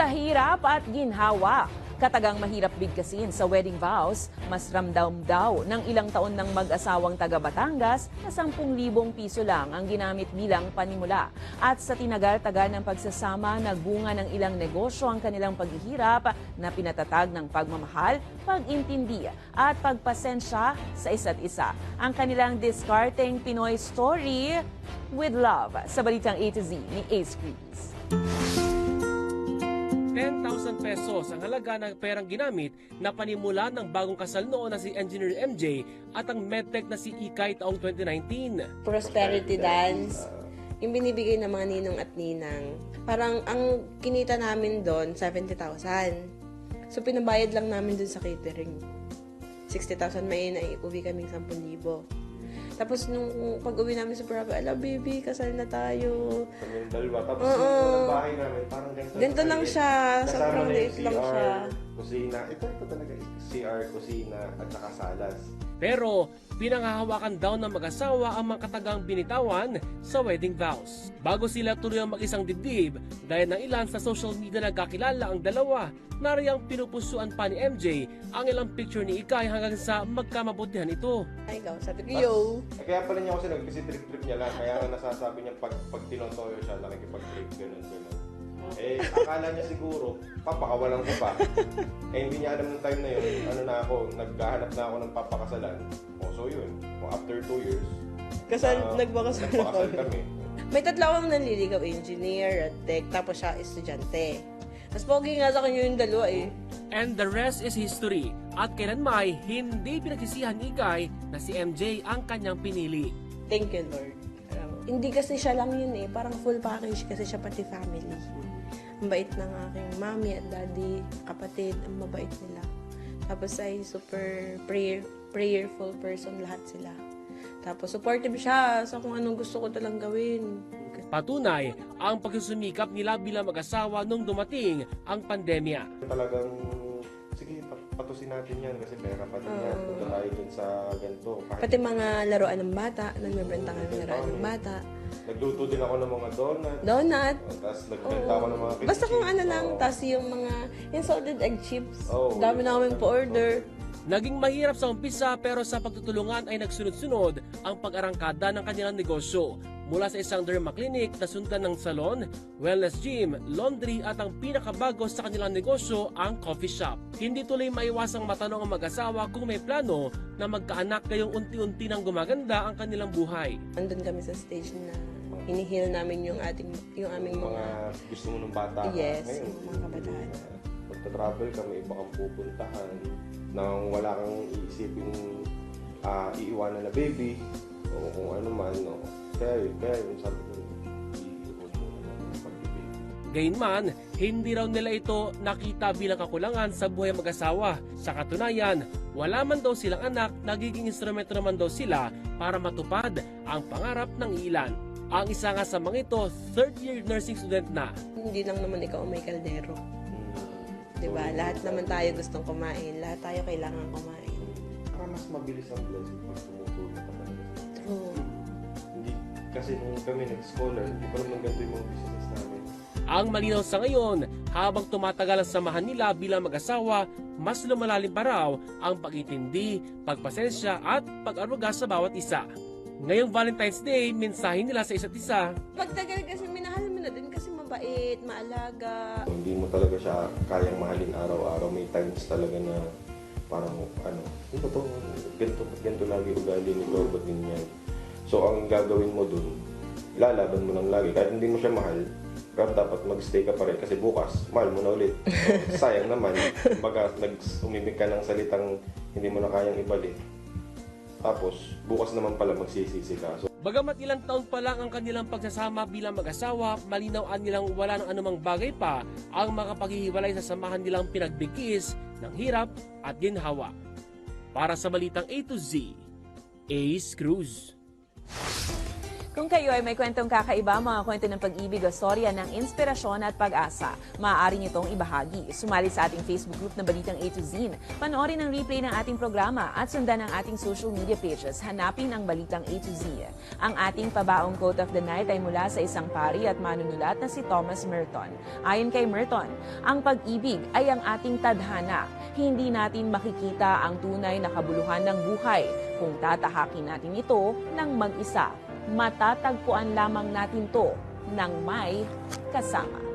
Sa hirap at ginhawa, katagang mahirap bigkasin sa wedding vows, mas ramdam daw ng ilang taon ng mag-asawang taga Batangas na 10,000 piso lang ang ginamit bilang panimula. At sa tinagal-tagal ng pagsasama, nagbunga ng ilang negosyo ang kanilang paghihirap na pinatatag ng pagmamahal, pag-intindi at pagpasensya sa isa't isa. Ang kanilang discarding Pinoy story with love sa Balitang A to Z ni Ace Cruz. 10,000 pesos ang halaga ng perang ginamit na panimula ng bagong kasal noon na si Engineer MJ at ang medtech na si Ikay taong 2019. Prosperity dance, yung binibigay ng mga ninong at ninang. Parang ang kinita namin doon, 70,000. So pinabayad lang namin doon sa catering. 60,000 may naiuwi kaming 10,000. Tapos nung pag-uwi namin sa Boracay, ala baby, kasal na tayo. Kami yung dalawa. Tapos yung bahay namin, parang ganito lang siya. Sobrang liit lang siya. Kusina. Ito talaga. CR, kusina, at saka salas. Pero pinanghahawakan daw ng mag-asawa ang mga katagang binitawan sa wedding vows. Bago sila tuloy ang mag-isang dibdib, dahil ng ilan sa social media nagkakilala ang dalawa, nariyang pinupusuan pa ni MJ ang ilang picture ni Ikay hanggang sa magkamabutihan ito. Ay, ikaw, sabi ko, yo. Kaya pala niya kasi nag-trip niya lang. Kaya nga nasasabi niya pag tinotoyo siya, nakikipag-trip, gano'n. Eh, akala niya siguro, papakawalan ko pa. Eh, hindi niya alam ng time na yun, naghahanap na ako ng papakasalan. So yun, after 2 years, Nagpakasal kami. May tatlo akong nanliligaw, engineer at tech, tapos siya estudyante. Mas pogi nga sa kanya yung dalawa eh. And the rest is history. At kailanmay, hindi pinagsisihan ni Ikay na si MJ ang kanyang pinili. Thank you, Lord. Hindi kasi siya lang yun eh. Parang full package kasi siya pati family. Ang bait ng aking mommy at daddy, kapatid, ang mabait nila. Tapos ay super prayerful person lahat sila. Tapos supportive siya sa kung anong gusto ko talang gawin. Patunay ang pagsusumikap nila bilang mag-asawa nung dumating ang pandemya. Talagang, sige, patusin natin yan kasi pera pa din yan. Punta tayo dun sa ganito. Pati mga laruan ng bata, nagbebenta kami ng laruan ng bata. Nagluto din ako ng mga donut. Tapos nagbenta ako ng mga cake. Basta kung ano lang, tapos yung mga salted egg chips. Dami yun. namin po-order. Naging mahirap sa umpisa pero sa pagtutulungan ay nagsunod-sunod ang pag-arangkada ng kanilang negosyo. Mula sa isang derma clinic na sundan ng salon, wellness gym, laundry at ang pinakabago sa kanilang negosyo, ang coffee shop. Hindi tuloy maiwasang matanong ang mag-asawa kung may plano na magkaanak kayong unti-unti nang gumaganda ang kanilang buhay. Andun kami sa stage na hinihil namin yung aming mga gusto mo ng bata ka. Yes, Ngayon, yung mga kabataan. Pagta-travel ka, may iba kang pupuntahan nang wala kang iisipin iiwanan na baby o kung ano man. No. Kaya yun sabi ko, i-hold mo na ng pag-ibig. Gayunman, hindi raw nila ito nakita bilang kakulangan sa buhay mag-asawa. Sa katunayan, wala man daw silang anak, nagiging instrumento naman daw sila para matupad ang pangarap ng ilan. Ang isa nga sa mga ito, third-year nursing student na. Hindi lang naman ikaw may kaldero. Diba? Lahat naman tayo gustong kumain. Lahat tayo kailangan kumain. Para mas mabilis ang blessing pag tumutulong ka talaga. True. Hindi, kasi nung kami nag-scholar, hindi pa naman ganito yung mga business namin. Ang malinaw sa ngayon, habang tumatagal ang samahan nila bilang mag-asawa, mas lumalalim pa raw ang pag-intindi, pagpasensya at pag-aruga sa bawat isa. Ngayong Valentine's Day, mensahe nila sa isa't isa. Pagtagal kasi minahal mo na din kasi mabait, maalaga. Hindi mo talaga siya kayang mahalin araw-araw. May times talaga na parang ano ba to? Ganito lagi ugali nito, ba't ganyan? So ang gagawin mo dun, ilalaban mo lang lagi. Kahit hindi mo siya mahal, pero dapat mag-stay ka pa rin kasi bukas, mahal mo na ulit. So, sayang naman, baga umibig ka ng salitang hindi mo na kayang ibalik. Tapos, bukas naman pala magsisisi ka. So, Bagamat ilang taon pa lang ang kanilang pagsasama bilang mag-asawa, malinaw nilang wala ng anumang bagay pa ang makapaghihiwalay sa samahan nilang pinagbigkis ng hirap at ginhawa. Para sa Balitang A to Z, Ace Cruz. Kung kayo ay may kwentong kakaiba, mga kwento ng pag-ibig o storya ng inspirasyon at pag-asa, maaari niyo itong ibahagi. Sumali sa ating Facebook group na Balitang A to Z. Panoorin ang replay ng ating programa at sundan ang ating social media pages. Hanapin ang Balitang A to Z. Ang ating pabaong quote of the night ay mula sa isang pari at manunulat na si Thomas Merton. Ayon kay Merton, ang pag-ibig ay ang ating tadhana. Hindi natin makikita ang tunay na kabuluhan ng buhay kung tatahakin natin ito ng mag-isa. Matatagpuan lamang natin to ng may kasama.